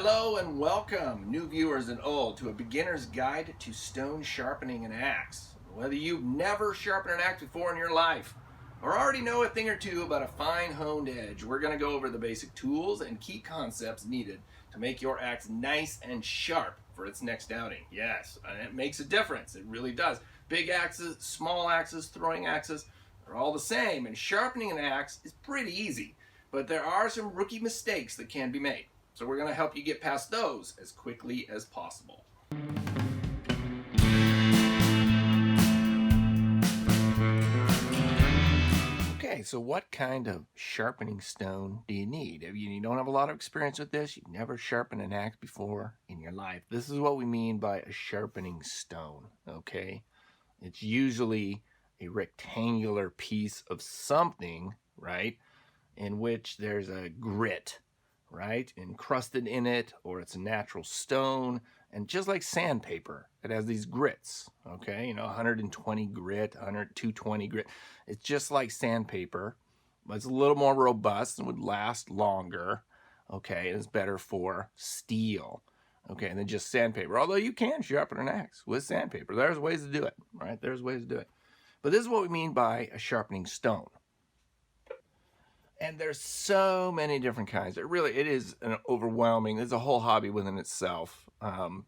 Hello and welcome, new viewers and old, to a beginner's guide to stone sharpening an axe. Whether you've never sharpened an axe before in your life or already know a thing or two about a fine honed edge, we're going to go over the basic tools and key concepts needed to make your axe nice and sharp for its next outing. Yes, and it makes a difference. It really does. Big axes, small axes, throwing axes are all the same, and sharpening an axe is pretty easy, but there are some rookie mistakes that can be made. So we're going to help you get past those as quickly as possible. Okay, so what kind of sharpening stone do you need? If you don't have a lot of experience with this, you've never sharpened an axe before in your life, this is what we mean by a sharpening stone, okay? It's usually a rectangular piece of something, right, in which there's a grit, right, encrusted in it, or it's a natural stone. And just like sandpaper, it has these grits, okay, 120 grit, 220 grit. It's just like sandpaper, but it's a little more robust and would last longer, okay. It's better for steel, okay, than just sandpaper, although you can sharpen an axe with sandpaper. There's ways to do it, right? There's ways to do it. But this is what we mean by a sharpening stone. And there's so many different kinds. It is an overwhelming, it's a whole hobby within itself,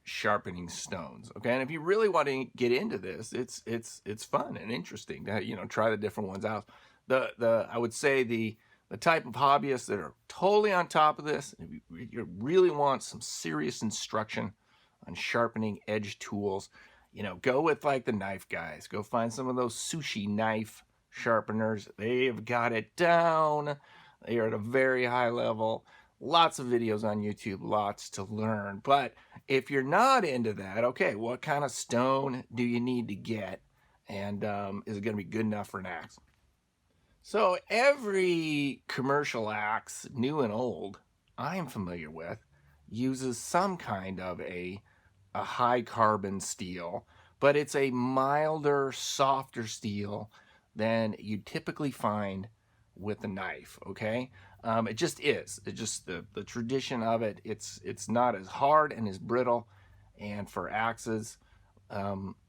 sharpening stones, okay? And if you really want to get into this, it's fun and interesting to, try the different ones out. I would say the type of hobbyists that are totally on top of this, if you really want some serious instruction on sharpening edge tools, go with like the knife guys. Go find some of those sushi knife sharpeners. They've got it down. They are at a very high level. Lots of videos on YouTube, lots to learn. But if you're not into that, okay, what kind of stone do you need to get? And is it going to be good enough for an axe? So every commercial axe, new and old, I'm familiar with, uses some kind of a high carbon steel, but it's a milder, softer steel than you typically find with a knife, okay? It just is. It's just the tradition of it. It's not as hard and as brittle. And for axes,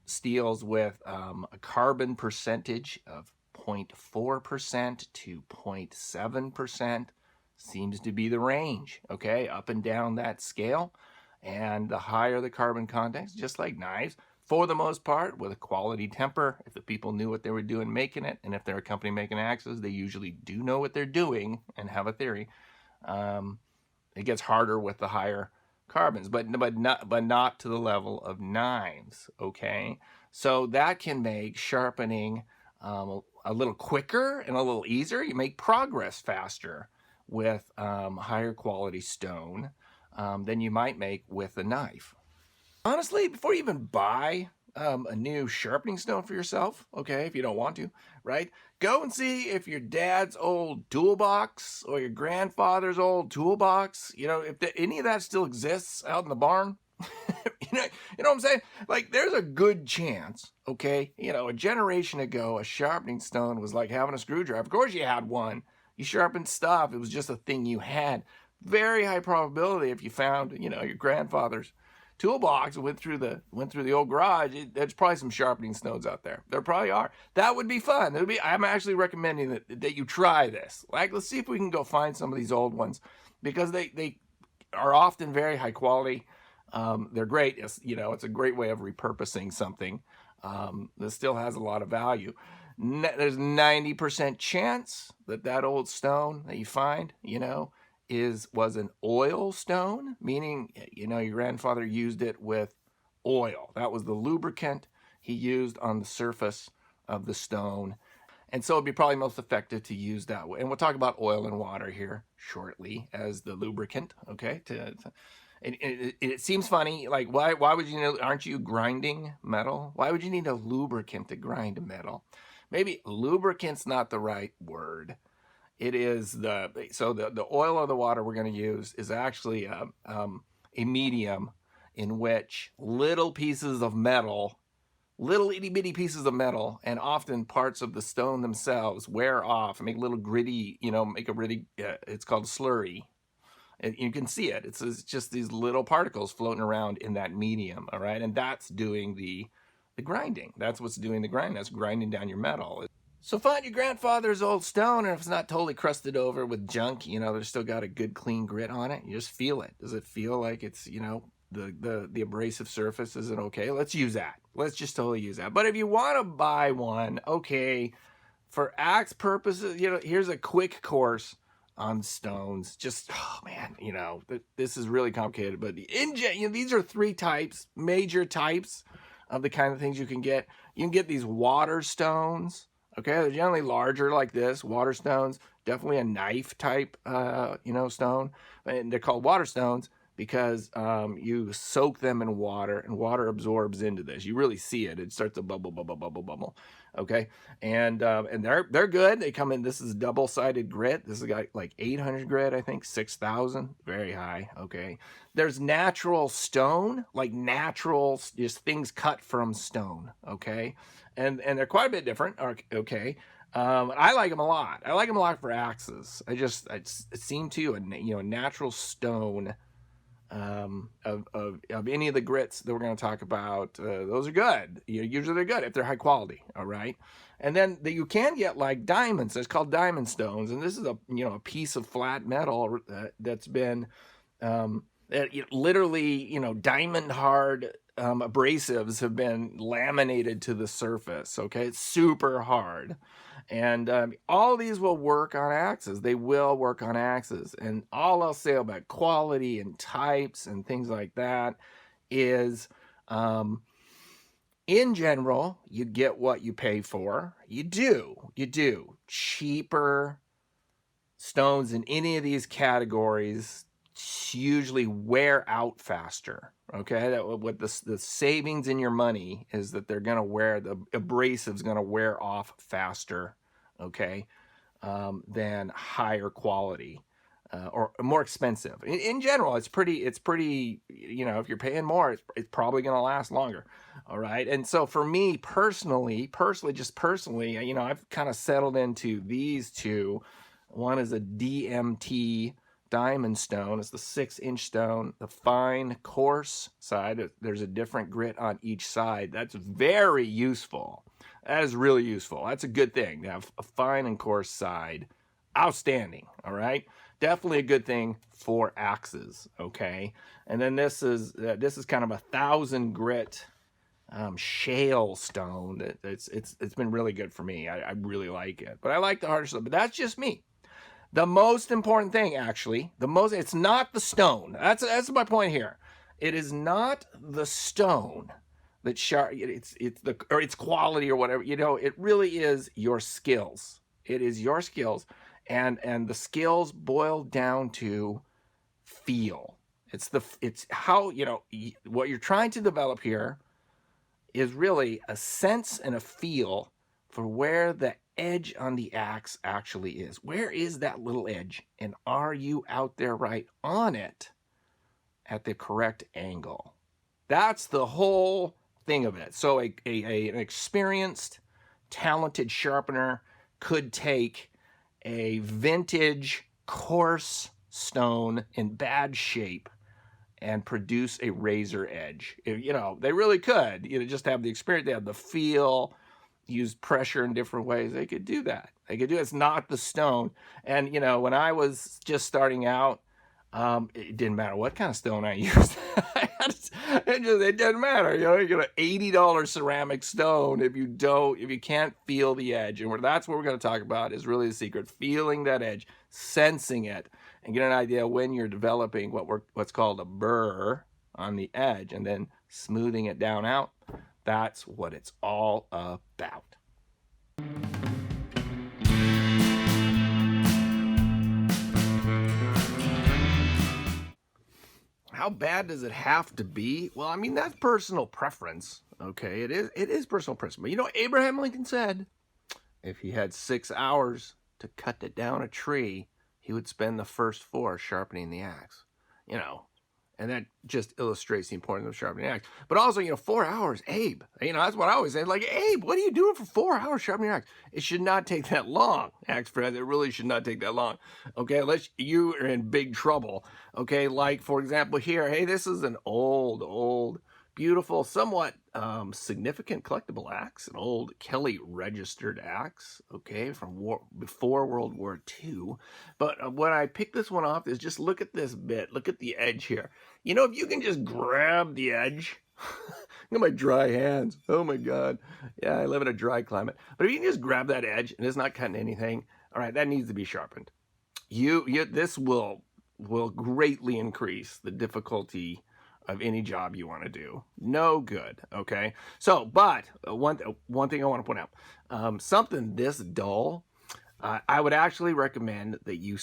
steels with a carbon percentage of 0.4% to 0.7% seems to be the range, okay? Up and down that scale. And the higher the carbon content, just like knives, for the most part, with a quality temper, if the people knew what they were doing making it, and if they're a company making axes, they usually do know what they're doing and have a theory. It gets harder with the higher carbons, but not to the level of knives, okay? So that can make sharpening a little quicker and a little easier. You make progress faster with higher quality stone than you might make with a knife. Honestly, before you even buy a new sharpening stone for yourself, okay, if you don't want to, right, go and see if your dad's old toolbox or your grandfather's old toolbox, if any of that still exists out in the barn. you know what I'm saying? Like, there's a good chance, okay, a generation ago, a sharpening stone was like having a screwdriver. Of course you had one. You sharpened stuff. It was just a thing you had. Very high probability if you found, your grandfather's toolbox, went through the old garage, there's probably some sharpening stones out there. There probably are. That would be fun. I'm actually recommending that you try this. Like, let's see if we can go find some of these old ones, because they are often very high quality. They're great. It's a great way of repurposing something that still has a lot of value. There's 90% chance that old stone that you find, was an oil stone, meaning, your grandfather used it with oil. That was the lubricant he used on the surface of the stone. And so it'd be probably most effective to use that way. And we'll talk about oil and water here shortly as the lubricant, okay? It seems funny, like, why would aren't you grinding metal? Why would you need a lubricant to grind metal? Maybe lubricant's not the right word. It is the oil or the water we're going to use is actually a medium in which little pieces of metal, little itty bitty pieces of metal, and often parts of the stone themselves wear off and make a little gritty, make a really, it's called slurry. And you can see it. It's just these little particles floating around in that medium, all right? And that's doing the grinding. That's what's doing the grind. That's grinding down your metal. So find your grandfather's old stone, and if it's not totally crusted over with junk, you know, there's still got a good clean grit on it. You just feel it. Does it feel like it's, you know, the abrasive surface? Is it okay? Let's use that. Let's just totally use that. But if you want to buy one, okay, for axe purposes, you know, here's a quick course on stones. Just, oh man, you know, this is really complicated, but you know, these are 3 types, major types of the kind of things you can get. You can get these water stones. Okay, they're generally larger like this, water stones, definitely a knife type, you know, stone. And they're called water stones because you soak them in water, and water absorbs into this. You really see it. It starts to bubble, bubble, bubble, bubble. Okay, and they're good. They come in, this is double-sided grit. This has got like 800 grit, I think, 6,000, very high. Okay, there's natural stone, like natural, just things cut from stone. Okay, and they're quite a bit different. Okay, I like them a lot. I like them a lot for axes. It seemed to, you know, a natural stone of any of the grits that we're going to talk about. Those are good. You know, usually they're good if they're high quality. All right, and then you can get like diamonds. It's called diamond stones, and this is a, you know, a piece of flat metal that's been literally, you know, diamond hard abrasives have been laminated to the surface. Okay, it's super hard, and all of these will work on axes. They will work on axes, and all I'll say about quality and types and things like that is, in general, you get what you pay for. You do. Cheaper stones in any of these categories usually wear out faster. Okay, that what the savings in your money is that they're gonna wear, the abrasive's gonna wear off faster, okay, than higher quality or more expensive. In general, it's pretty, you know, if you're paying more, it's probably gonna last longer. All right, and so for me personally, you know, I've kind of settled into these 2. One is a DMT diamond stone. It's the 6-inch stone. The fine, coarse side, there's a different grit on each side. That's very useful. That is really useful. That's a good thing to have a fine and coarse side. Outstanding. All right, definitely a good thing for axes. Okay, and then this is kind of 1,000 grit shale stone. It's been really good for me. I really like it, but I like the harder stuff. But that's just me. The most important thing, actually, it's not the stone. That's my point here. It is not the stone that it's quality or whatever. You know, it really is your skills. It is your skills, and the skills boil down to feel. It's how, you know, what you're trying to develop here is really a sense and a feel for where the edge on the axe actually is. Where is that little edge? And are you out there right on it at the correct angle? That's the whole thing of it. So an experienced, talented sharpener could take a vintage, coarse stone in bad shape and produce a razor edge. You know, they really could. You know, just have the experience, they have the feel, use pressure in different ways. They could do that. It's not the stone. And, you know, when I was just starting out, it didn't matter what kind of stone I used. It didn't matter. You know, you get an $80 ceramic stone if you can't feel the edge. And that's what we're going to talk about, is really the secret: feeling that edge, sensing it, and get an idea when you're developing what's called a burr on the edge, and then smoothing it down out. That's what it's all about. How bad does it have to be? Well, I mean, that's personal preference. Okay, it is personal preference. But you know, Abraham Lincoln said, if he had 6 hours to cut down a tree, he would spend the first 4 sharpening the axe. You know, And that just illustrates the importance of sharpening an axe. But also, 4 hours, Abe. That's what I always say. Like, Abe, what are you doing for 4 hours sharpening your axe? It should not take that long, axe friends. It really should not take that long. Okay, unless you are in big trouble. Okay, like, for example, here, hey, this is an old, beautiful, somewhat significant collectible axe, an old Kelly registered axe, okay, from before World War II. But when I picked this one off, is just look at this bit, look at the edge here. If you can just grab the edge, look at my dry hands. Oh my God. Yeah, I live in a dry climate. But if you can just grab that edge and it's not cutting anything, all right, that needs to be sharpened. This will greatly increase the difficulty of any job you want to do. No good, okay? So, but one thing I want to point out, something this dull, I would actually recommend that you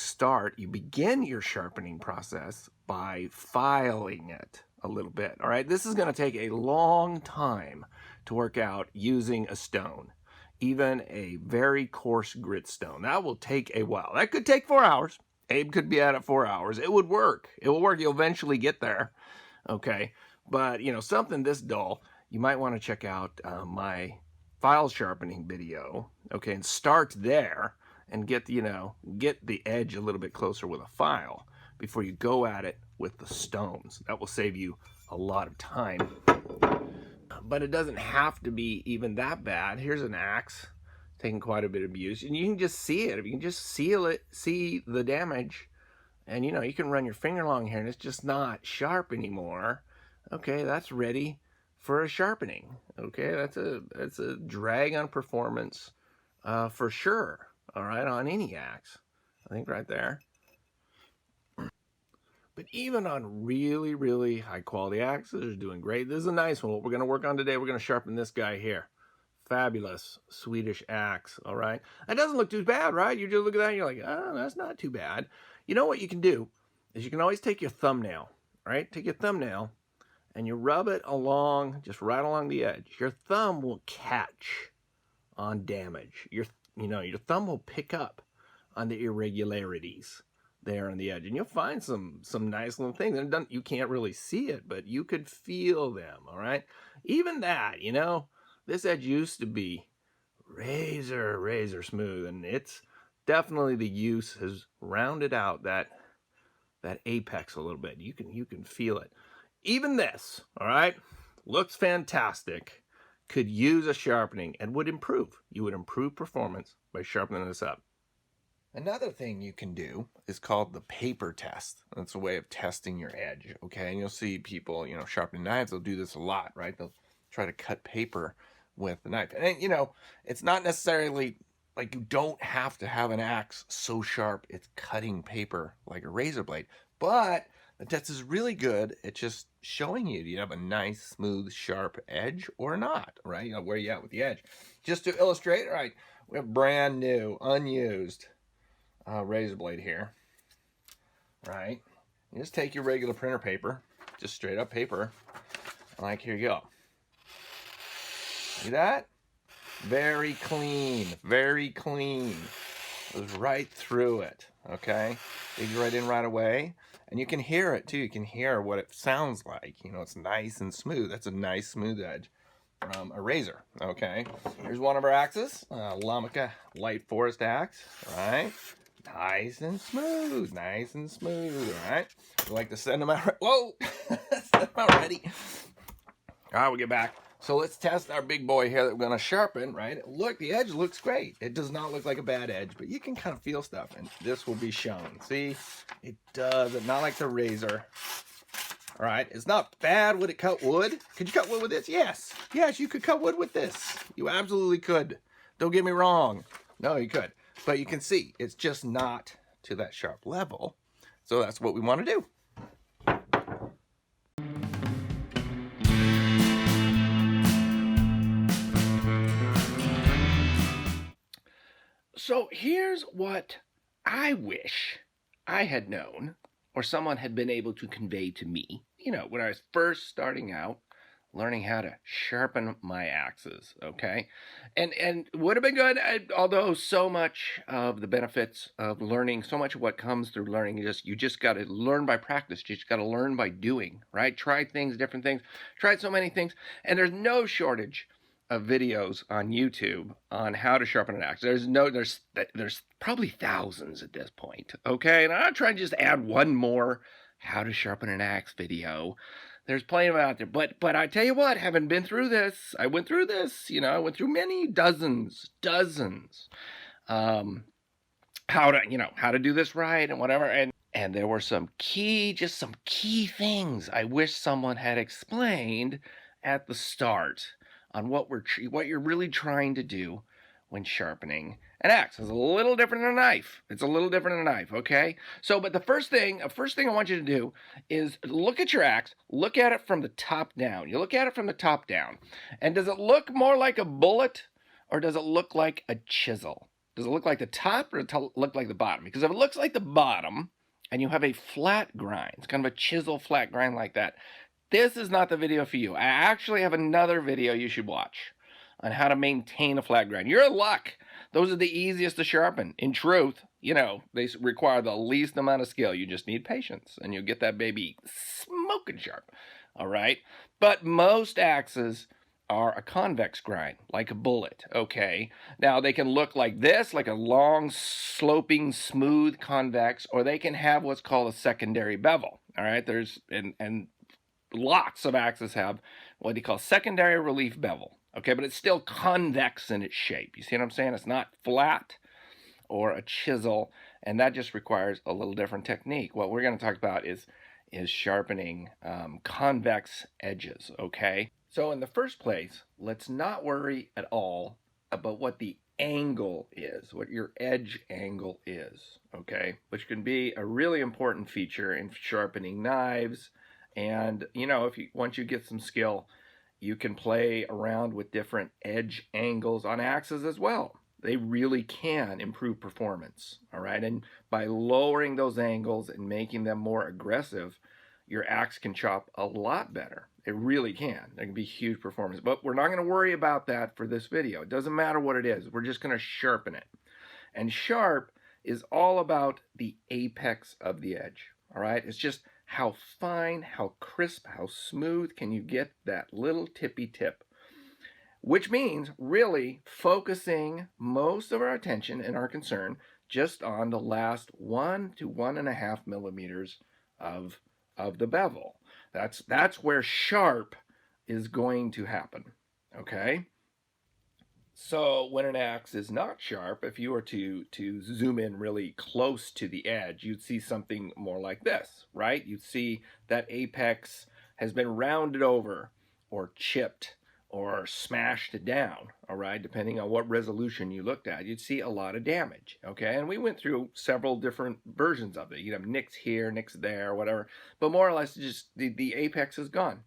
begin your sharpening process by filing it a little bit, all right? This is going to take a long time to work out using a stone, even a very coarse grit stone. That will take a while. That could take 4 hours. Abe could be at it 4 hours. It would work. It will work. You'll eventually get there. Okay, but something this dull, you might want to check out my file sharpening video, okay, and start there and get the edge a little bit closer with a file before you go at it with the stones. That will save you a lot of time. But it doesn't have to be even that bad. Here's an axe taking quite a bit of abuse, and you can just see it. If you can just see the damage. And you can run your finger along here and it's just not sharp anymore. Okay, that's ready for a sharpening. Okay, that's a drag on performance for sure. All right, on any axe. I think right there. But even on really, really high quality axes, they're doing great. This is a nice one. What we're going to work on today, we're going to sharpen this guy here. Fabulous Swedish axe, all right? That doesn't look too bad, right? You just look at that and you're like, oh, that's not too bad. You know what you can do is you can always take your thumbnail, right? Take your thumbnail and you rub it along, just right along the edge. Your thumb will catch on damage. Your thumb will pick up on the irregularities there on the edge. And you'll find some nice little things. And you can't really see it, but you could feel them, all right? Even that, this edge used to be razor smooth, and it's definitely the use has rounded out that apex a little bit. You can feel it. Even this, all right, looks fantastic. Could use a sharpening and would improve. You would improve performance by sharpening this up. Another thing you can do is called the paper test. That's a way of testing your edge, okay? And you'll see people, sharpening knives, they'll do this a lot, right? They'll try to cut paper with the knife. And it's not necessarily like you don't have to have an axe so sharp it's cutting paper like a razor blade, but the test is really good at just showing you, do you have a nice, smooth, sharp edge or not, right? Where you at with the edge. Just to illustrate, all right, we have brand new, unused razor blade here, right? You just take your regular printer paper, just straight up paper, like here you go. See that? Very clean, very clean. Goes right through it, okay? Digs right in right away. And you can hear it too. You can hear what it sounds like. It's nice and smooth. That's a nice smooth edge from a razor, okay? Here's one of our axes, Lamica Light Forest axe, right? Nice and smooth, all right? We like to send them out, whoa, send them out ready. All right, we'll get back. So let's test our big boy here that we're going to sharpen, right? Look, the edge looks great. It does not look like a bad edge, but you can kind of feel stuff, and this will be shown. See, it does. It's not like the razor. All right, it's not bad. Would it cut wood? Could you cut wood with this? Yes. Yes, you could cut wood with this. You absolutely could. Don't get me wrong. No, you could. But you can see, it's just not to that sharp level. So that's what we want to do. So here's what I wish I had known, or someone had been able to convey to me, when I was first starting out learning how to sharpen my axes, okay? And would have been good, although so much of the benefits of learning, so much of what comes through learning, you just got to learn by practice. You just got to learn by doing, right? Try things, different things, tried so many things, and there's no shortage of videos on YouTube on how to sharpen an axe. There's probably thousands at this point, okay? And I'm not trying to just add one more how to sharpen an axe video. There's plenty of them out there. But I tell you what, having been through this, I went through this, I went through many dozens, how to do this right and whatever. And there were some key things I wish someone had explained at the start on what you're really trying to do when sharpening an axe. It's a little different than a knife. It's a little different than a knife, okay? So, but the first thing I want you to do is look at your axe, look at it from the top down. You look at it from the top down. And does it look more like a bullet or does it look like a chisel? Does it look like the top or does it look like the bottom? Because if it looks like the bottom and you have a flat grind, it's kind of a chisel flat grind like that, this is not the video for you. I actually have another video you should watch on how to maintain a flat grind. You're in luck. Those are the easiest to sharpen. In truth, they require the least amount of skill. You just need patience, and you'll get that baby smoking sharp. All right? But most axes are a convex grind, like a bullet, okay? Now, they can look like this, like a long, sloping, smooth convex, or they can have what's called a secondary bevel, all right? And lots of axes have what they call secondary relief bevel, okay? But it's still convex in its shape. You see what I'm saying? It's not flat or a chisel, and that just requires a little different technique. What we're going to talk about is sharpening convex edges, okay? So in the first place, let's not worry at all about what the angle is, what your edge angle is, okay? Which can be a really important feature in sharpening knives. And, once you get some skill, you can play around with different edge angles on axes as well. They really can improve performance, all right? And by lowering those angles and making them more aggressive, your axe can chop a lot better. It really can. There can be huge performance. But we're not going to worry about that for this video. It doesn't matter what it is. We're just going to sharpen it. And sharp is all about the apex of the edge, all right? It's just how fine, how crisp, how smooth can you get that little tippy tip? Which means really focusing most of our attention and our concern just on the last 1 to 1.5 millimeters of the bevel. That's where sharp is going to happen, okay? So when an axe is not sharp, if you were to zoom in really close to the edge, you'd see something more like this, right? You'd see that apex has been rounded over or chipped or smashed down, all right? Depending on what resolution you looked at, you'd see a lot of damage, okay? And we went through several different versions of it. You'd have nicks here, nicks there, whatever. But more or less, just the apex is gone.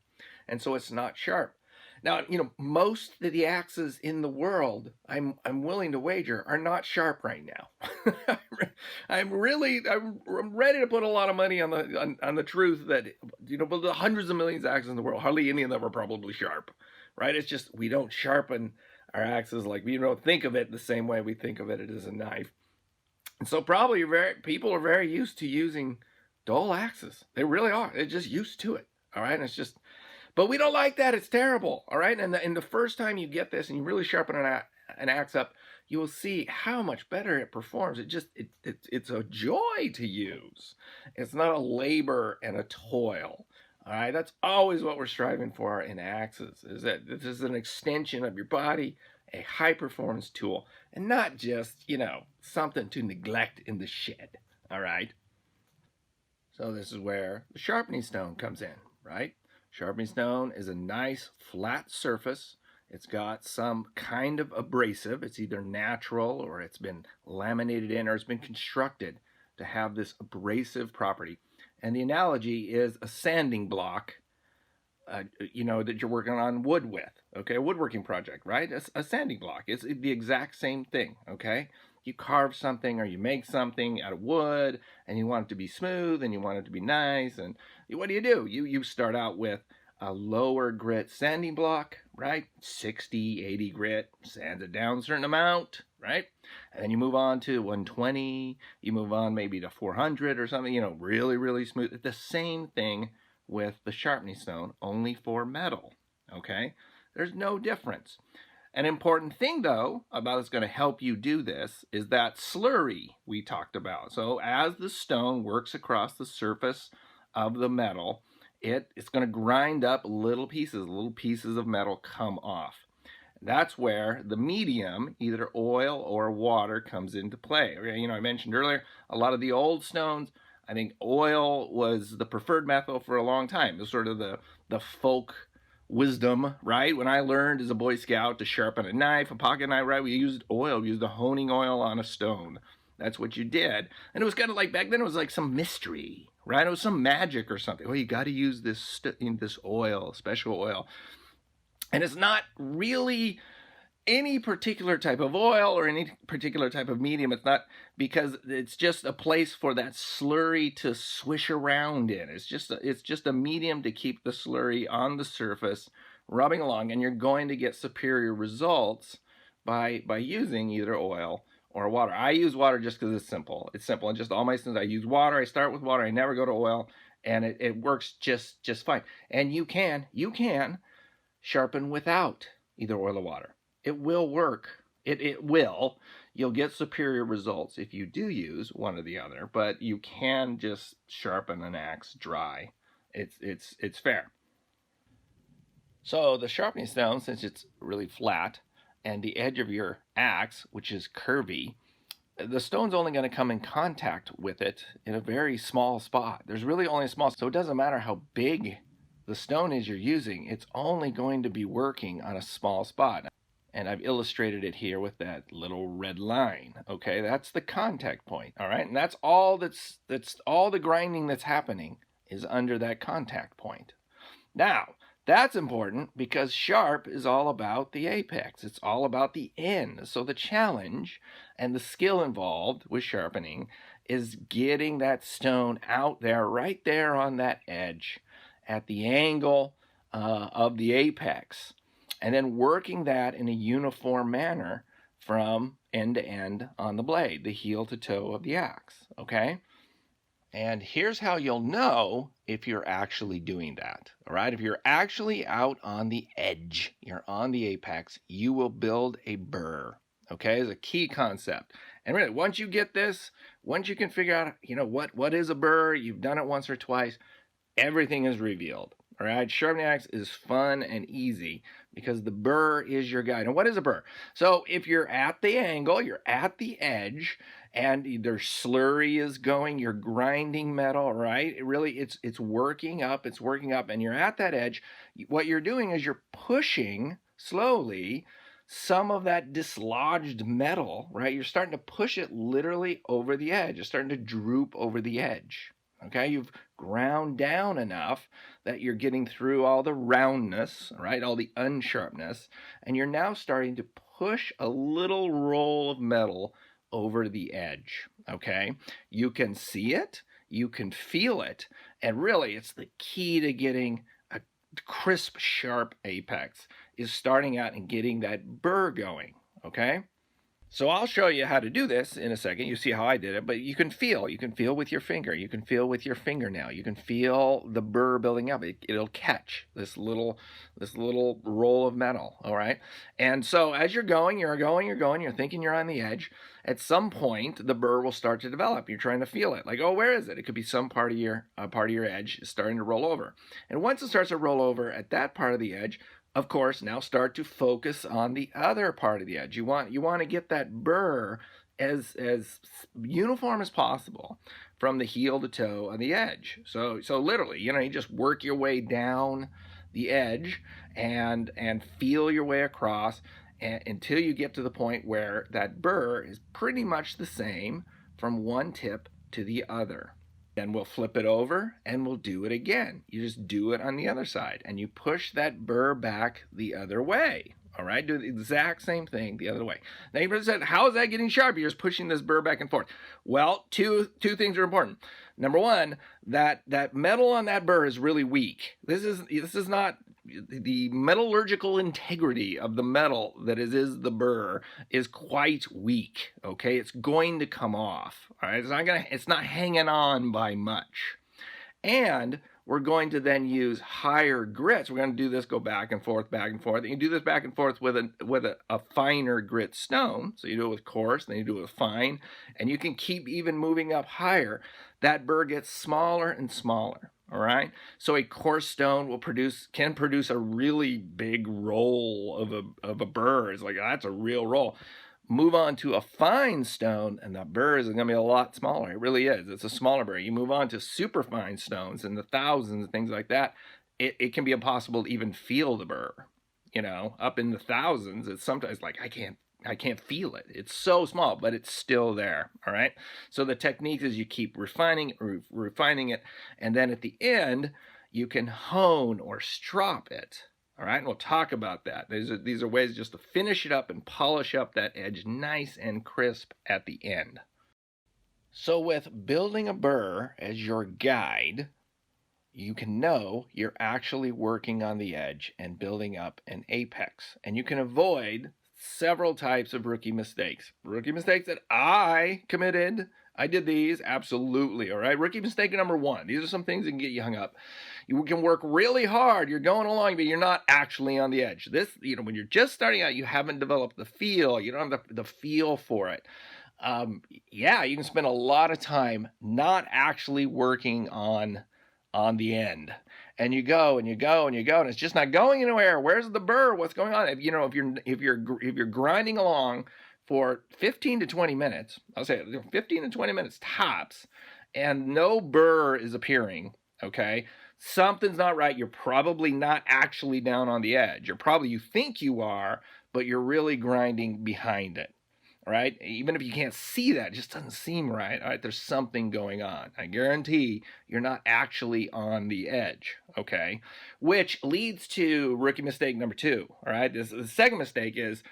And so it's not sharp. Now, most of the axes in the world, I'm willing to wager, are not sharp right now. I'm ready to put a lot of money on the truth that, but the hundreds of millions of axes in the world, hardly any of them are probably sharp, right? It's just we don't sharpen our axes like we don't think of it the same way we think of it as a knife. And so probably people are very used to using dull axes. They really are. They're just used to it, all right? And it's just... But we don't like that. It's terrible, all right? And the first time you get this and you really sharpen an axe up, you will see how much better it performs. It's a joy to use. It's not a labor and a toil, all right? That's always what we're striving for in axes, is that this is an extension of your body, a high-performance tool, and not just, something to neglect in the shed, all right? So this is where the sharpening stone comes in, right? Sharpening stone is a nice flat surface. It's got some kind of abrasive. It's either natural or it's been laminated in or it's been constructed to have this abrasive property. And the analogy is a sanding block, that you're working on wood with, okay? A woodworking project, right? A sanding block. It's the exact same thing, okay? You carve something or you make something out of wood and you want it to be smooth and you want it to be nice. And what do? You start out with a lower grit sanding block, right? 60, 80 grit, sands it down a certain amount, right? And then you move on to 120, you move on maybe to 400 or something, you know, really, really smooth. It's the same thing with the sharpening stone, only for metal, okay? There's no difference. An important thing, though, about that's going to help you do this is that slurry we talked about. So as the stone works across the surface of the metal, it's going to grind up little pieces of metal come off. That's where the medium, either oil or water, comes into play. You know, I mentioned earlier, a lot of the old stones, I think oil was the preferred method for a long time. It was sort of the folk wisdom, right? When I learned as a Boy Scout to sharpen a knife, a pocket knife, right, we used oil. We used the honing oil on a stone. That's what you did. And it was kind of like, back then it was like some mystery, right? It was some magic or something. Oh, you got to use this oil, special oil. And it's not really any particular type of oil or any particular type of medium. It's not, because it's just a place for that slurry to swish around in. It's just a medium to keep the slurry on the surface rubbing along, and you're going to get superior results by using either oil or water. I use water just because it's simple. It's simple, and just all my stones I use water. I start with water. I never go to oil, and it works just fine. And you can sharpen without either oil or water. It will work. It will. You'll get superior results if you do use one or the other, but you can just sharpen an axe dry. It's fair. So the sharpening stone, since it's really flat, and the edge of your axe, which is curvy, the stone's only going to come in contact with it in a very small spot. There's really only a small, so it doesn't matter how big the stone is you're using, it's only going to be working on a small spot. And I've illustrated it here with that little red line, okay? That's the contact point, all right? And that's all all the grinding that's happening is under that contact point. Now, that's important because sharp is all about the apex. It's all about the end. So the challenge and the skill involved with sharpening is getting that stone out there, right there on that edge, at the angle of the apex, and then working that in a uniform manner from end to end on the blade, the heel to toe of the axe, okay? And here's how you'll know if you're actually doing that, all right? If you're actually out on the edge, you're on the apex, you will build a burr, okay? It's a key concept. And really, once you get this, once you can figure out, you know, what is a burr, you've done it once or twice, everything is revealed. All right, sharpening axe is fun and easy because the burr is your guide. And what is a burr? So if you're at the angle, you're at the edge, and either slurry is going, you're grinding metal, right? It's working up, and you're at that edge. What you're doing is you're pushing slowly some of that dislodged metal, right? You're starting to push it literally over the edge. It's starting to droop over the edge. Okay, you've ground down enough that you're getting through all the roundness, right, all the unsharpness, and you're now starting to push a little roll of metal over the edge, okay? You can see it, you can feel it, and really it's the key to getting a crisp, sharp apex is starting out and getting that burr going, okay? So I'll show you how to do this in a second. You see how I did it, but you can feel with your finger, you can feel with your fingernail, you can feel the burr building up. It'll catch this little roll of metal, all right? And so as you're going, you're thinking you're on the edge. At some point, the burr will start to develop. You're trying to feel it. Like, oh, where is it? It could be some part of your edge is starting to roll over. And once it starts to roll over at that part of the edge, of course, now start to focus on the other part of the edge. You want to get that burr as uniform as possible from the heel to toe on the edge. So literally, you just work your way down the edge and feel your way across until you get to the point where that burr is pretty much the same from one tip to the other. Then we'll flip it over and we'll do it again. You just do it on the other side and you push that burr back the other way, All right, do the exact same thing the other way. Now you said, how is that getting sharp? You're just pushing this burr back and forth. Well, two things are important. Number one, that metal on that burr is really weak. This is not the metallurgical integrity of the metal that is the burr is quite weak. Okay, it's going to come off. All right, it's not hanging on by much. And we're going to then use higher grits. We're going to do this, go back and forth, back and forth. And you do this back and forth with a finer grit stone. So you do it with coarse, then you do it with fine, and you can keep even moving up higher. That burr gets smaller and smaller. All right. So a coarse stone can produce a really big roll of a burr. It's like, that's a real roll. Move on to a fine stone, and the burr is going to be a lot smaller. It really is. It's a smaller burr. You move on to super fine stones in the thousands and things like that. It can be impossible to even feel the burr. You know, up in the thousands, it's sometimes like I can't feel it. It's so small, but it's still there. All right. So the technique is you keep refining it, and then at the end you can hone or strop it. All right, and we'll talk about that. These are ways just to finish it up and polish up that edge nice and crisp at the end. So with building a burr as your guide, you can know you're actually working on the edge and building up an apex. And you can avoid several types of rookie mistakes. Rookie mistakes that I committed. I did these, absolutely, all right? Rookie mistake number one. These are some things that can get you hung up. You can work really hard. You're going along, but you're not actually on the edge. This, when you're just starting out, you haven't developed the feel. You don't have the feel for it. Yeah, you can spend a lot of time not actually working on the end. And you go and you go and you go, and it's just not going anywhere. Where's the burr? What's going on? If you're grinding along for 15 to 20 minutes, I'll say 15 to 20 minutes tops, and no burr is appearing, okay? Something's not right. You're probably not actually down on the edge. You think you are, but you're really grinding behind it, all right? Even if you can't see that, it just doesn't seem right, all right? There's something going on. I guarantee you're not actually on the edge, okay? Which leads to rookie mistake number two, all right? The second mistake is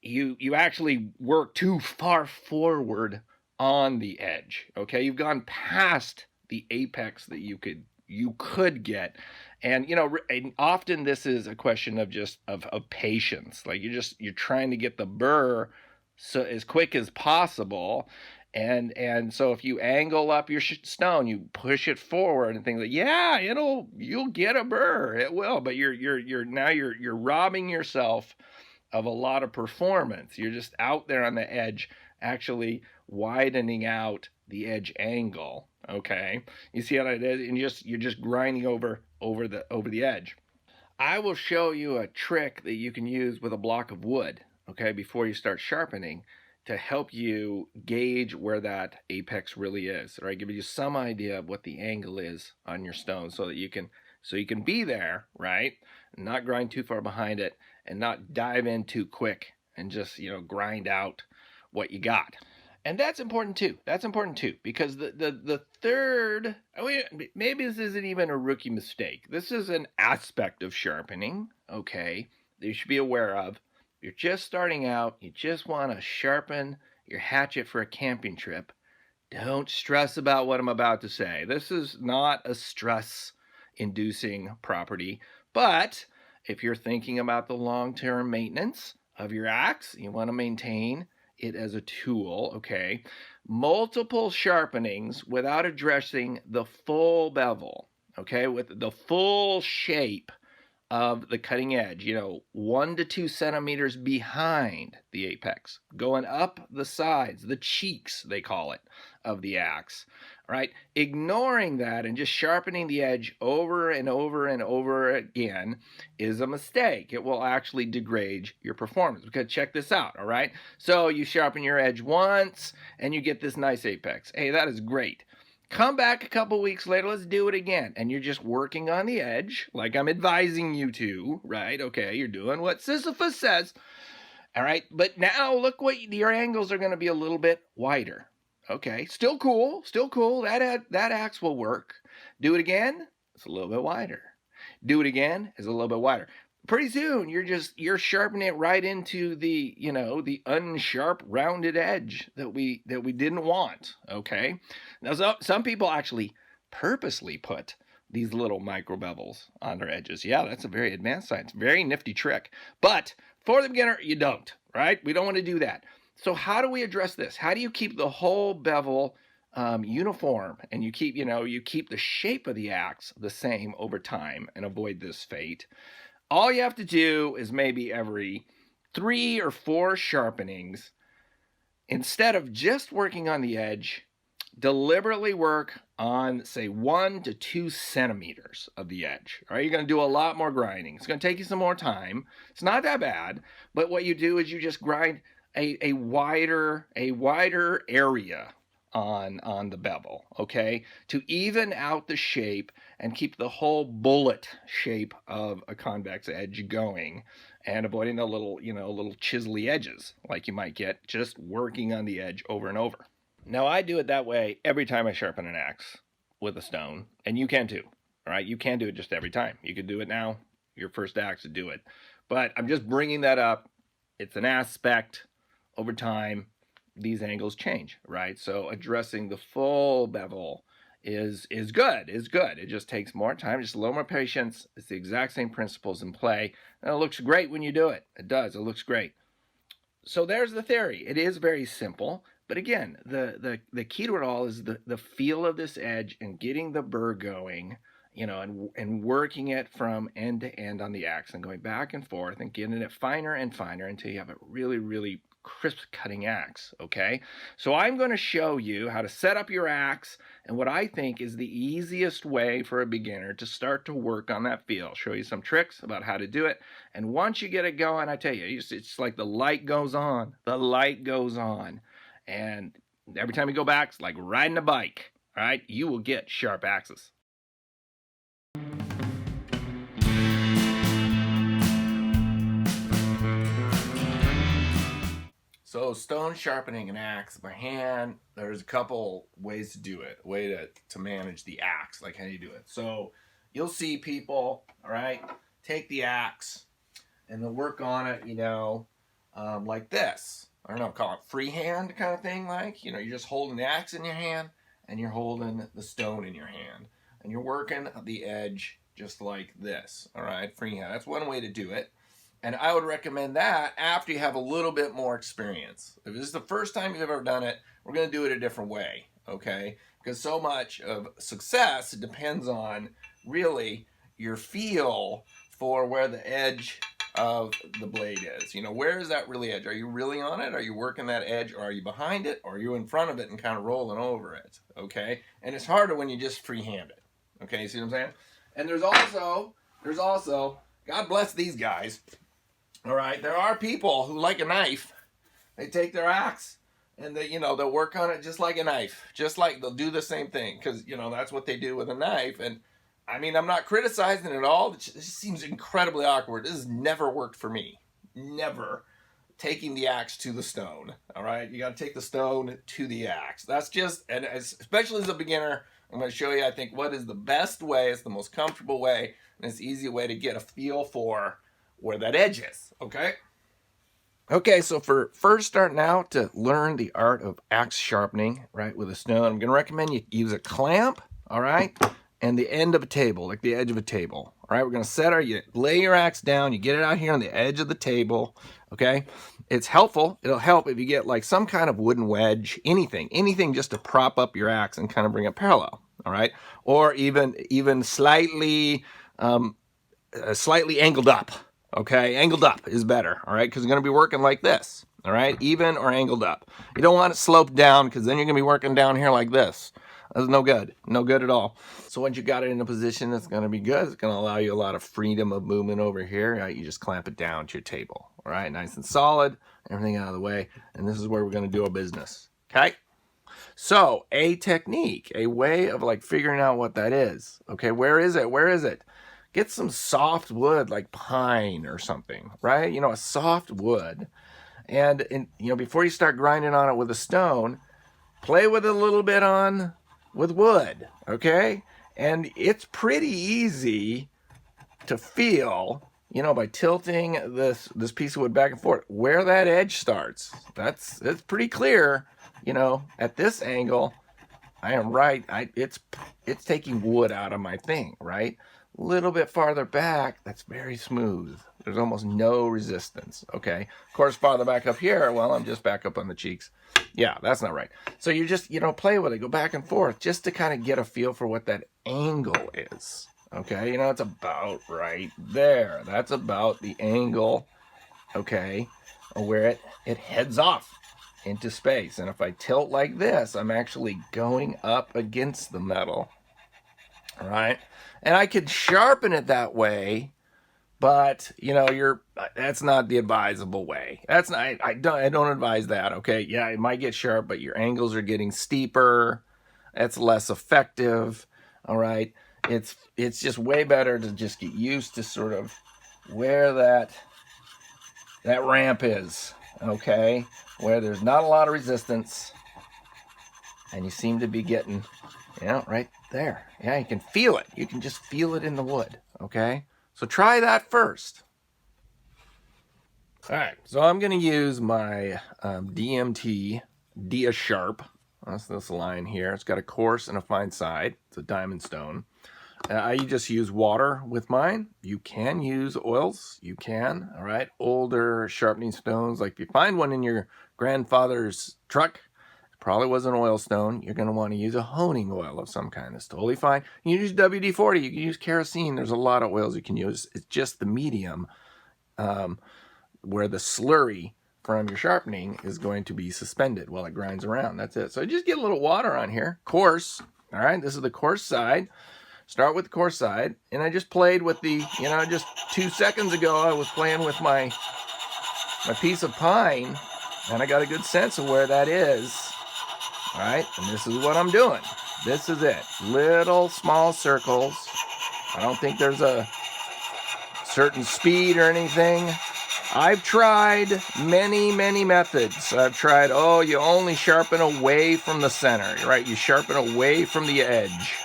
you actually work too far forward on the edge, okay? You've gone past the apex that you could get. And and often this is a question of just of patience. Like you're trying to get the burr so as quick as possible, and so if you angle up your stone, you push it forward and things like, yeah, you'll get a burr, it will, but you're robbing yourself of a lot of performance. You're just out there on the edge, actually widening out the edge angle. Okay, you see how it is, and you're just grinding over the edge. I will show you a trick that you can use with a block of wood, okay, before you start sharpening, to help you gauge where that apex really is. All right, give you some idea of what the angle is on your stone, so you can be there, right, and not grind too far behind it, and not dive in too quick and just grind out what you got. And that's important too. Because the third, maybe this isn't even a rookie mistake. This is an aspect of sharpening, okay, that you should be aware of. You're just starting out. You just want to sharpen your hatchet for a camping trip. Don't stress about what I'm about to say. This is not a stress-inducing property. But if you're thinking about the long-term maintenance of your axe, you want to maintain it as a tool, okay? Multiple sharpenings without addressing the full bevel, okay? With the full shape of the cutting edge, 1 to 2 centimeters behind the apex, going up the sides, the cheeks, they call it, of the axe, right? Ignoring that and just sharpening the edge over and over and over again is a mistake. It will actually degrade your performance, because check this out, all right? So you sharpen your edge once and you get this nice apex. Hey, that is great. Come back a couple weeks later, let's do it again. And you're just working on the edge, like I'm advising you to, right? Okay, you're doing what Sisyphus says. All right, but now look what your angles are going to be a little bit wider. Okay, still cool. That axe will work. Do it again, it's a little bit wider. Do it again, it's a little bit wider. pretty soon you're sharpening it right into the, the unsharp rounded edge that we didn't want. Okay, now some people actually purposely put these little micro bevels on their edges. Yeah, that's a very advanced science, very nifty trick. But for the beginner, you don't, right? We don't want to do that. So how do we address this? How do you keep the whole bevel uniform, and you keep the shape of the axe the same over time and avoid this fate? All you have to do is maybe every 3 or 4 sharpenings, instead of just working on the edge, deliberately work on, say, 1 to 2 centimeters of the edge. All right, you're going to do a lot more grinding. It's going to take you some more time. It's not that bad, but what you do is you just grind a wider area on the bevel, okay, to even out the shape and keep the whole bullet shape of a convex edge going, and avoiding the little chiselly edges like you might get just working on the edge over and over. Now, I do it that way every time I sharpen an axe with a stone, and you can too. All right, you can do it just every time. You could do it now, your first axe, to do it. But I'm just bringing that up. It's an aspect. Over time, these angles change, right? So addressing the full bevel is good. It just takes more time, just a little more patience. It's the exact same principles in play, and it looks great when you do it. It does. It looks great. So there's the theory. It is very simple, but again, the key to it all is the feel of this edge and getting the burr going, and working it from end to end on the axe and going back and forth and getting it finer and finer until you have a really, really crisp cutting axe. Okay, so I'm going to show you how to set up your axe and what I think is the easiest way for a beginner to start to work on that feel. I'll show you some tricks about how to do it, and once you get it going, I tell you, it's like the light goes on, and every time you go back, it's like riding a bike. All right, you will get sharp axes. So stone sharpening an axe by hand, there's a couple ways to do it, a way to manage the axe, like how you do it. So you'll see people, all right, take the axe and they'll work on it, like this. I don't know, call it freehand kind of thing, like, you're just holding the axe in your hand and you're holding the stone in your hand. And you're working the edge just like this, all right, freehand. That's one way to do it. And I would recommend that after you have a little bit more experience. If this is the first time you've ever done it, we're going to do it a different way, okay? Because so much of success depends on really your feel for where the edge of the blade is. Where is that really edge? Are you really on it? Are you working that edge? Or are you behind it? Or are you in front of it and kind of rolling over it, okay? And it's harder when you just freehand it, okay? You see what I'm saying? And there's also, God bless these guys. All right, there are people who like a knife. They take their axe and they'll work on it just like a knife, just like they'll do the same thing because that's what they do with a knife. And I mean, I'm not criticizing it at all. It just seems incredibly awkward. This has never worked for me. Never. Taking the axe to the stone. All right, you got to take the stone to the axe. That's just, and especially as a beginner, I'm going to show you, I think, what is the best way. It's the most comfortable way, and it's the easy way to get a feel for where that edge is, okay? Okay, so for first starting out to learn the art of axe sharpening, right, with a stone, I'm going to recommend you use a clamp, all right, and the end of a table, like the edge of a table. All right, we're going to you lay your axe down, you get it out here on the edge of the table, okay? It's helpful. It'll help if you get like some kind of wooden wedge, anything just to prop up your axe and kind of bring it parallel, all right? Or even slightly angled up. Okay, angled up is better, all right, because you're going to be working like this, all right, even or angled up. You don't want it sloped down because then you're going to be working down here like this. That's no good at all. So once you got it in a position that's going to be good, it's going to allow you a lot of freedom of movement over here. Right? You just clamp it down to your table, all right, nice and solid, everything out of the way, and this is where we're going to do our business, okay? So a technique, a way of like figuring out what that is, okay, where is it? Get some soft wood like pine or something, right? A soft wood. And before you start grinding on it with a stone, play with it a little bit with wood, okay? And it's pretty easy to feel, you know, by tilting this piece of wood back and forth, where that edge starts. It's pretty clear, you know, at this angle, I am right. It's taking wood out of my thing, right? A little bit farther back, that's very smooth. There's almost no resistance, okay? Of course, farther back up here, well, I'm just back up on the cheeks. Yeah, that's not right. So you just, you know, play with it, go back and forth, just to kind of get a feel for what that angle is, okay? You know, it's about right there. That's about the angle, okay, where it heads off into space. And if I tilt like this, I'm actually going up against the metal, all right? And I could sharpen it that way, but you know, that's not the advisable way. That's not, I don't advise that, okay? Yeah, it might get sharp, but your angles are getting steeper. That's less effective, all right? It's just way better to just get used to sort of where that ramp is, okay? Where there's not a lot of resistance, and you seem to be getting, you know, right there. Yeah, you can feel it. You can just feel it in the wood, okay? So try that first. All right, so I'm going to use my DMT Dia Sharp. That's this line here. It's got a coarse and a fine side. It's a diamond stone. I just use water with mine. You can use oils. You can, all right? Older sharpening stones, like if you find one in your grandfather's truck, it probably was an oil stone. You're going to want to use a honing oil of some kind. That's totally fine. You can use WD-40. You can use kerosene. There's a lot of oils you can use. It's just the medium where the slurry from your sharpening is going to be suspended while it grinds around. That's it. So just get a little water on here. Coarse, all right? This is the coarse side. Start with the coarse side, and I just played with the, you know, just 2 seconds ago I was playing with my piece of pine, and I got a good sense of where that is, all right? And this is what I'm doing. This is it. Little small circles. I don't think there's a certain speed or anything. I've tried many methods. I've tried, oh, you only sharpen away from the center, right? You sharpen away from the edge.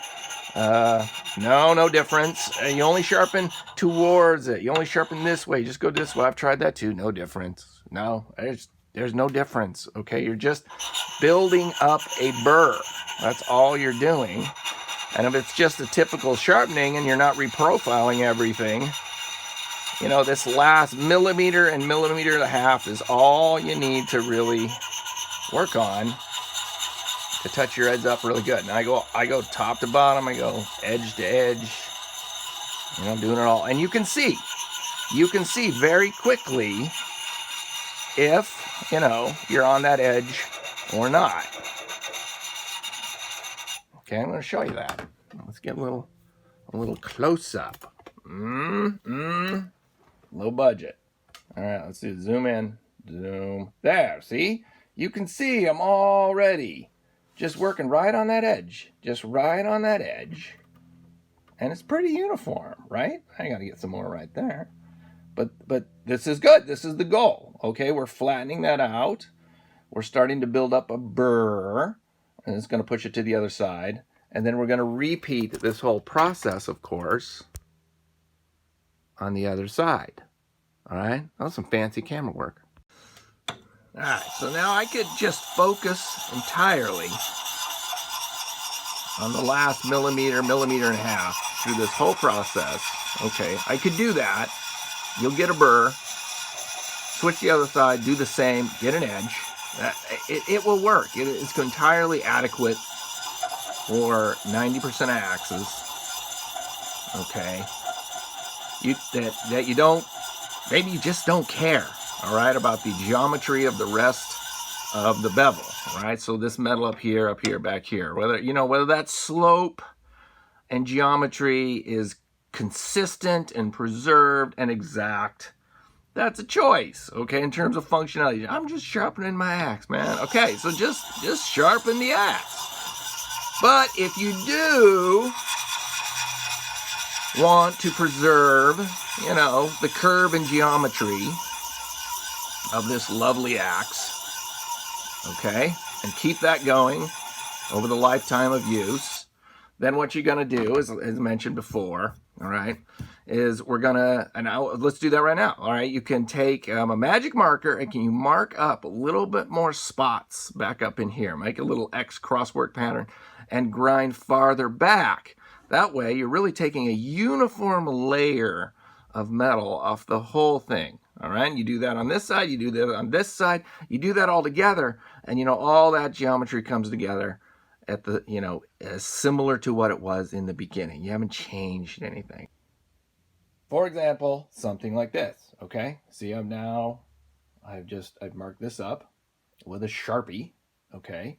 No difference. You only sharpen towards it. You only sharpen this way. Just go this way. I've tried that too. No difference. No, there's no difference. Okay, you're just building up a burr. That's all you're doing. And if it's just a typical sharpening and you're not reprofiling everything, you know, this last millimeter and millimeter and a half is all you need to really work on to touch your edge up really good. And I go top to bottom, I go edge to edge, you know, doing it all. And you can see very quickly if, you know, you're on that edge or not. Okay, I'm going to show you that. Let's get a little close up. Low budget. All right, let's do zoom in, zoom. There, see? You can see I'm already just working right on that edge, just right on that edge. And it's pretty uniform, right? I got to get some more right there. But this is good. This is the goal. Okay, we're flattening that out. We're starting to build up a burr, and it's going to push it to the other side. And then we're going to repeat this whole process, of course, on the other side. All right? That was some fancy camera work. All right, so now I could just focus entirely on the last millimeter and a half through this whole process. Okay, I could do that. You'll get a burr. Switch the other side, do the same, get an edge. It will work. It's entirely adequate for 90% of axes. Okay, you don't, maybe you just don't care, all right, about the geometry of the rest of the bevel, all right? So this metal up here, back here, whether that slope and geometry is consistent and preserved and exact, that's a choice, okay, in terms of functionality. I'm just sharpening my axe, man. Okay, so just sharpen the axe. But if you do want to preserve, you know, the curve and geometry of this lovely axe, okay, and keep that going over the lifetime of use, then what you're going to do, as mentioned before, all right, is we're gonna, and let's do that right now. All right, you can take a magic marker and can you mark up a little bit more spots back up in here, make a little X crosswork pattern and grind farther back. That way you're really taking a uniform layer of metal off the whole thing. All right, you do that on this side, you do that on this side, you do that all together, and all that geometry comes together at the, as similar to what it was in the beginning. You haven't changed anything. For example, something like this, okay? See, I've marked this up with a Sharpie, okay?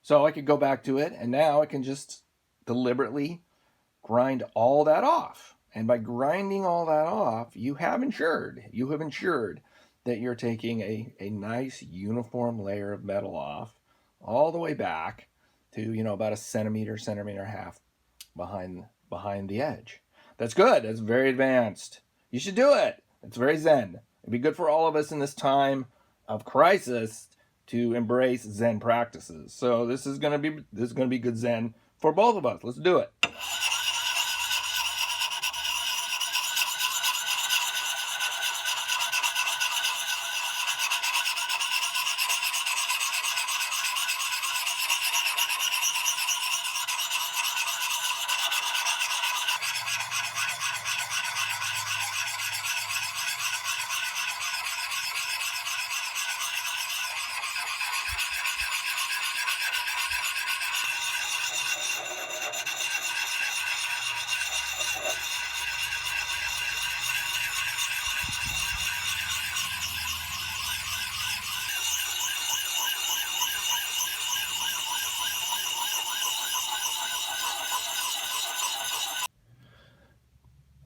So I could go back to it, and now I can just deliberately grind all that off. And by grinding all that off, you have ensured that you're taking a nice uniform layer of metal off all the way back to, about a centimeter and a half behind the edge. That's good. That's very advanced. You should do it. It's very zen. It'd be good for all of us in this time of crisis to embrace zen practices. So this is gonna be good zen for both of us. Let's do it.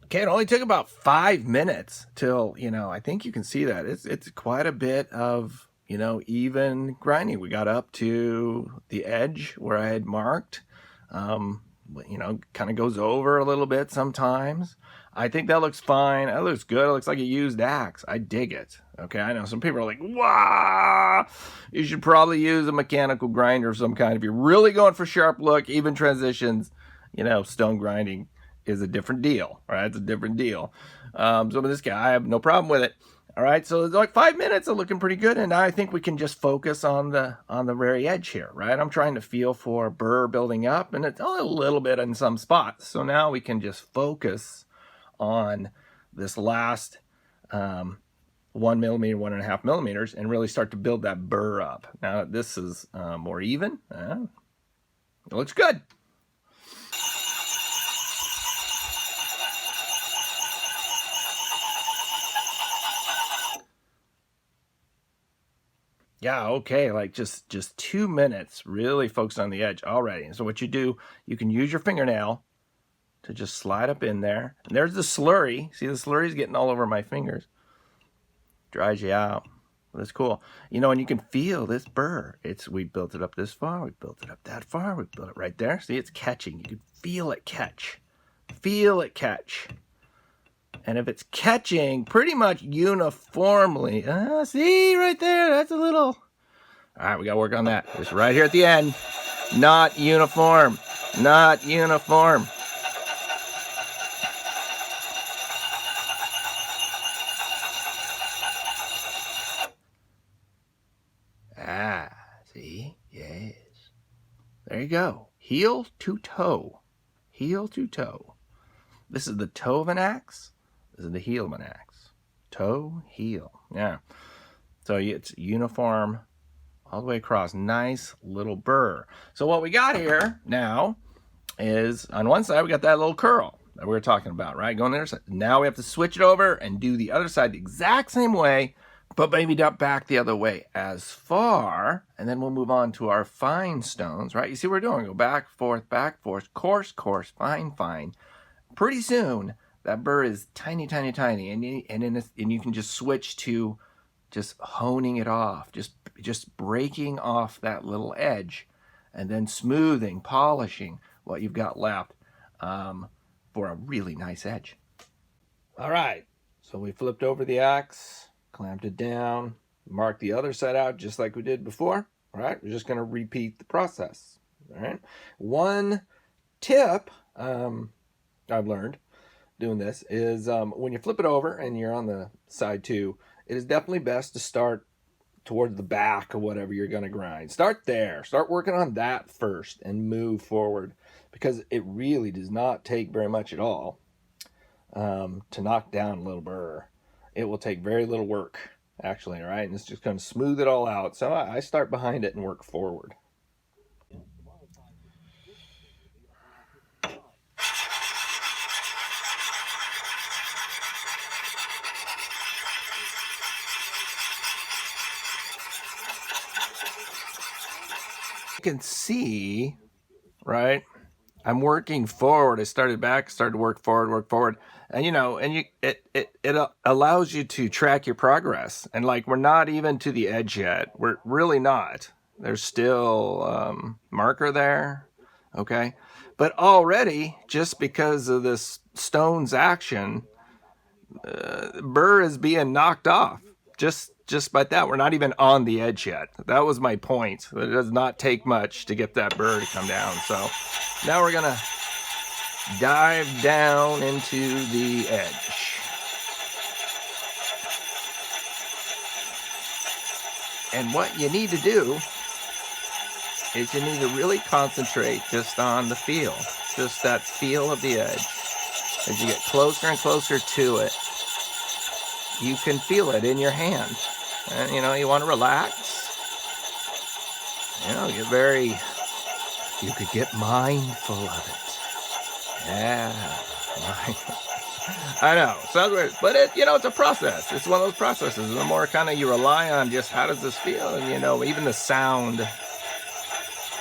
Okay, it only took about 5 minutes till, I think you can see that. It's quite a bit of, even grinding. We got up to the edge where I had marked. Kind of goes over a little bit sometimes. I think that looks fine. That looks good. It looks like a used axe. I dig it. Okay, I know some people are like, wow, you should probably use a mechanical grinder of some kind. If you're really going for sharp look, even transitions, stone grinding is a different deal, right? It's a different deal. So with this guy, I have no problem with it. All right, so it's like 5 minutes of looking pretty good, and now I think we can just focus on the very edge here, right? I'm trying to feel for burr building up, and it's only a little bit in some spots. So now we can just focus on this last 1 millimeter, 1.5 millimeters, and really start to build that burr up. Now that this is more even, it looks good. Yeah, okay, like just 2 minutes, really focus on the edge already. And so what you do, you can use your fingernail to just slide up in there. And there's the slurry. See, the slurry's getting all over my fingers. Dries you out. That's cool. And you can feel this burr. We built it up this far, we built it up that far, we built it right there. See, it's catching. You can feel it catch. Feel it catch. And if it's catching pretty much uniformly, see right there, that's a little, all right, we got to work on that. Just right here at the end, not uniform, not uniform. See, yes. There you go. Heel to toe, heel to toe. This is the toe of an axe. This is the heel of an axe. Toe, heel. Yeah. So it's uniform all the way across. Nice little burr. So what we got here now is on one side we got that little curl that we were talking about, right? Going the other side. Now we have to switch it over and do the other side the exact same way, but maybe not back the other way as far. And then we'll move on to our fine stones, right? You see what we're doing. Go back, forth, coarse, fine, fine. Pretty soon, that burr is tiny, tiny, tiny, and you can just switch to just honing it off, just breaking off that little edge, and then smoothing, polishing what you've got left for a really nice edge. All right, so we flipped over the axe, clamped it down, marked the other side out just like we did before. All right, we're just going to repeat the process. All right, one tip I've learned doing this is when you flip it over and you're on the side two, it is definitely best to start towards the back of whatever you're going to grind. Start there. Start working on that first and move forward, because it really does not take very much at all to knock down a little burr. It will take very little work, actually, all right? And it's just going to smooth it all out. So I start behind it and work forward. You can see, right? I'm working forward. I started back, started to work forward. And, you know, and it allows you to track your progress. And like, we're not even to the edge yet. We're really not. There's still marker there. Okay. But already, just because of this stone's action, burr is being knocked off. Just by that, we're not even on the edge yet. That was my point. It does not take much to get that burr to come down. So now we're gonna dive down into the edge. And what you need to do is you need to really concentrate just on the feel, just that feel of the edge. As you get closer and closer to it, you can feel it in your hand. And, you know, you want to relax. You know, you could get mindful of it. Yeah. I know. Sounds weird. But it, you know, it's a process. It's one of those processes. The more kind of you rely on just how does this feel, and, you know, even the sound,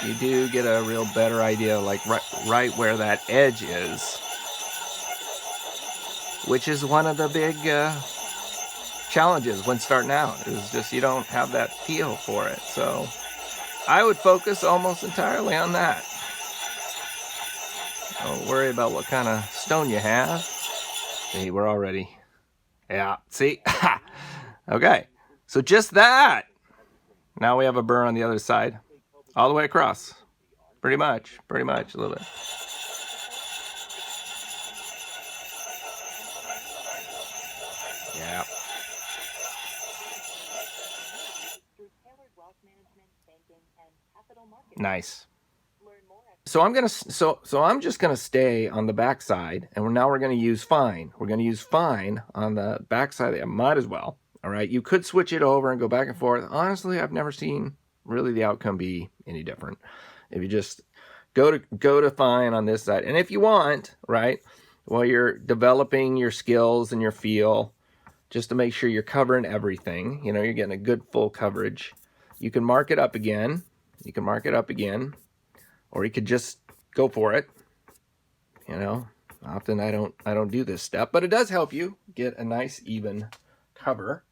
you do get a real better idea, like right where that edge is, which is one of the big challenges when starting out, is just you don't have that feel for it. So I would focus almost entirely on that. Don't worry about what kind of stone you have. See, we're already, yeah, see? Okay, so just that. Now we have a burr on the other side, all the way across. Pretty much, a little bit. Yeah. Nice. So I'm just gonna stay on the back side, and now we're gonna use fine. We're gonna use fine on the back side. I might as well. All right. You could switch it over and go back and forth. Honestly, I've never seen really the outcome be any different. If you just go to fine on this side, and if you want, right, while you're developing your skills and your feel, just to make sure you're covering everything, you know, you're getting a good full coverage, you can mark it up again. You can mark it up again, or you could just go for it. You know, often I don't do this step, but it does help you get a nice even cover.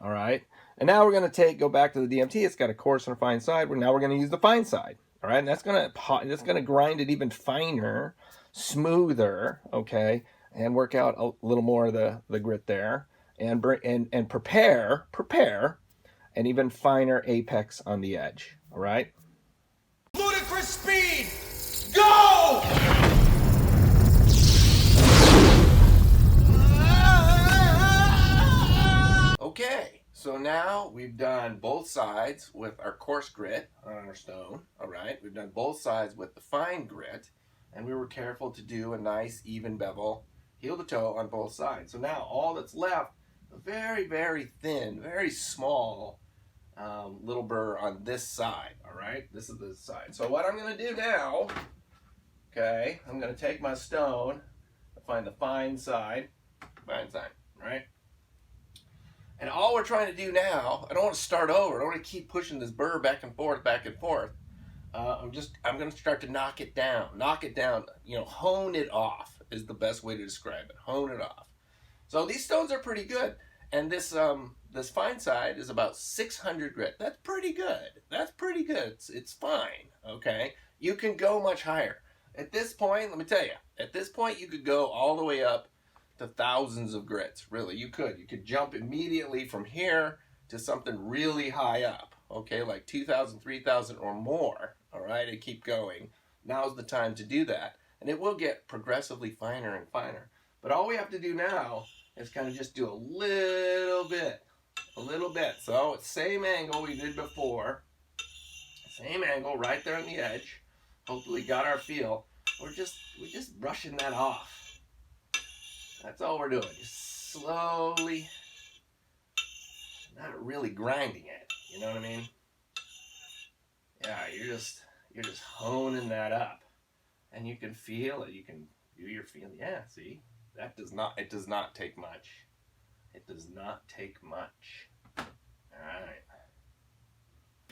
All right. And now we're going to go back to the DMT. It's got a coarse and a fine side. Now we're going to use the fine side. All right. And that's going to grind it even finer, smoother. Okay. And work out a little more of the grit there, and prepare an even finer apex on the edge. All right. Ludicrous speed. Go! Okay, so now we've done both sides with our coarse grit on our stone. All right, we've done both sides with the fine grit, and we were careful to do a nice even bevel heel to toe on both sides. So now all that's left, a very, very thin, very small little burr on this side. All right, this is the side. So what I'm going to do now, okay, I'm going to take my stone, find the fine side, right? And all we're trying to do now, I don't want to start over. I don't want to keep pushing this burr back and forth. I'm going to start to knock it down, you know, hone it off is the best way to describe it. Hone it off. So these stones are pretty good. And this fine side is about 600 grit. That's pretty good. It's fine, okay? You can go much higher. At this point, let me tell you, you could go all the way up to thousands of grits. Really, you could. You could jump immediately from here to something really high up, okay? Like 2,000, 3,000 or more, all right? And keep going. Now's the time to do that. And it will get progressively finer and finer. But all we have to do now is kind of just do a little bit. So it's same angle we did before. Same angle right there on the edge. Hopefully got our feel. We're just brushing that off. That's all we're doing. Just slowly, not really grinding it. You know what I mean? Yeah, you're just honing that up. And you can feel it. You can do your feeling. Yeah, see? It does not take much. It does not take much.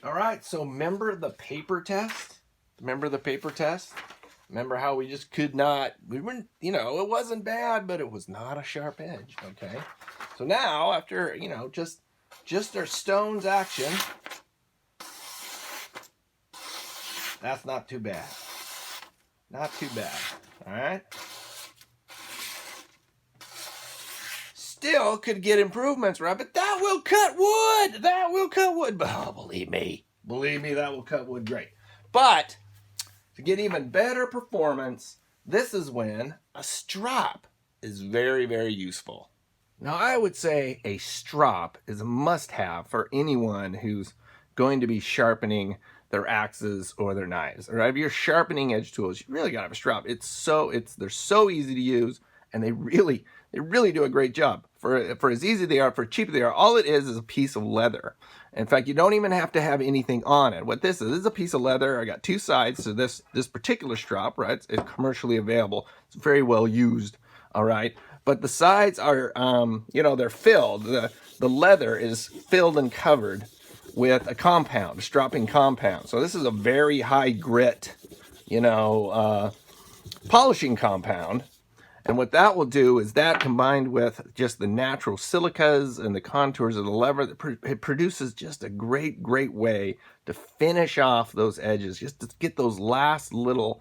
All right, so remember the paper test? Remember how we just could not, we weren't, you know, it wasn't bad, but it was not a sharp edge, okay? So now, after, you know, just our stones action, that's not too bad. Not too bad, all right? Still could get improvements, right? But that will cut wood. That will cut wood. But oh, believe me, that will cut wood great. But to get even better performance, this is when a strop is very, very useful. Now, I would say a strop is a must-have for anyone who's going to be sharpening their axes or their knives. All right, if you're sharpening edge tools, you really gotta have a strop. They're so easy to use, and they really do a great job. For as easy they are, for cheap they are, all it is a piece of leather. In fact, you don't even have to have anything on it. What this is a piece of leather. I got two sides to this particular strop, right? It's commercially available. It's very well used, all right? But the sides are, you know, they're filled. The leather is filled and covered with a compound, a stropping compound. So this is a very high grit, you know, polishing compound. And what that will do is that, combined with just the natural silicas and the contours of the leather, it produces just a great way to finish off those edges, just to get those last little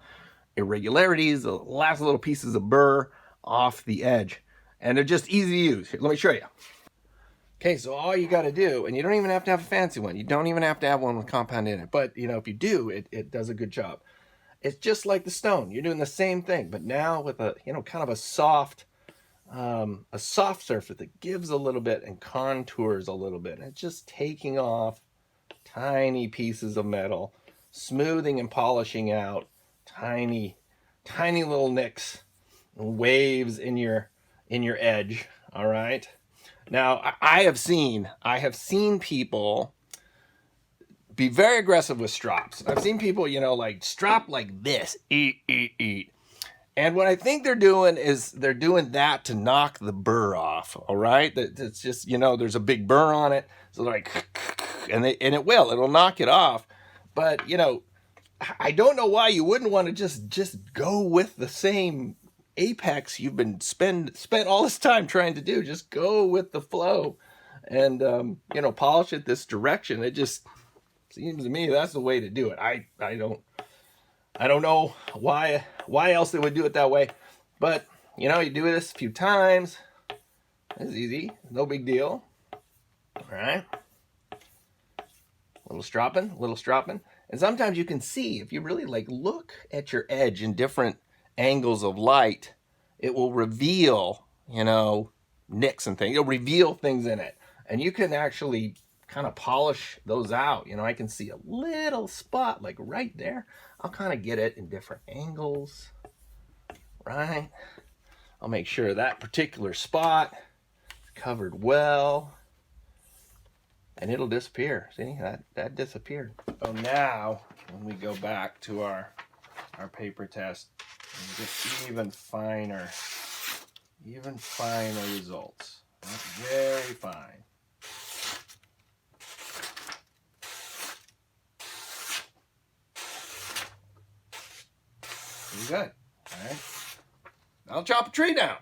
irregularities, the last little pieces of burr off the edge. And they're just easy to use. Here, let me show you. Okay, so all you got to do, and you don't even have to have a fancy one. You don't even have to have one with compound in it. But, you know, if you do, it does a good job. It's just like the stone. You're doing the same thing, but now with a, you know, kind of a soft surface that gives a little bit and contours a little bit. And it's just taking off tiny pieces of metal, smoothing and polishing out tiny little nicks and waves in your edge. All right. Now I have seen people be very aggressive with strops. I've seen people, you know, like strop like this, eat. And what I think they're doing is they're doing that to knock the burr off. All right, it's just, you know, there's a big burr on it, so they're like, and it'll knock it off. But you know, I don't know why you wouldn't want to just go with the same apex you've been spent all this time trying to do. Just go with the flow, and you know, polish it this direction. It just seems to me that's the way to do it. I don't know why else they would do it that way, but you know, you do this a few times. It's easy, no big deal. All right, little stropping, and sometimes you can see, if you really like look at your edge in different angles of light, it will reveal, you know, nicks and things. It'll reveal things in it, and you can actually kind of polish those out. You know, I can see a little spot like right there. I'll kind of get it in different angles, right? I'll make sure that particular spot is covered well, and it'll disappear. See, that disappeared. So now when we go back to our paper test, and get even finer results. That's very fine. Good. All right. I'll chop a tree down.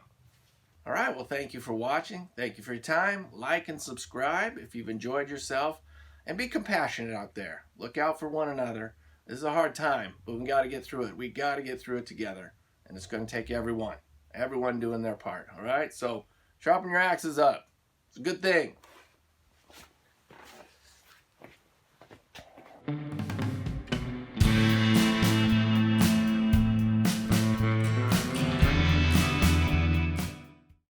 All right. Well, thank you for watching. Thank you for your time. Like and subscribe if you've enjoyed yourself. And be compassionate out there. Look out for one another. This is a hard time, but we got to get through it. We got to get through it together. And it's going to take everyone doing their part. All right. So sharpen your axes up. It's a good thing.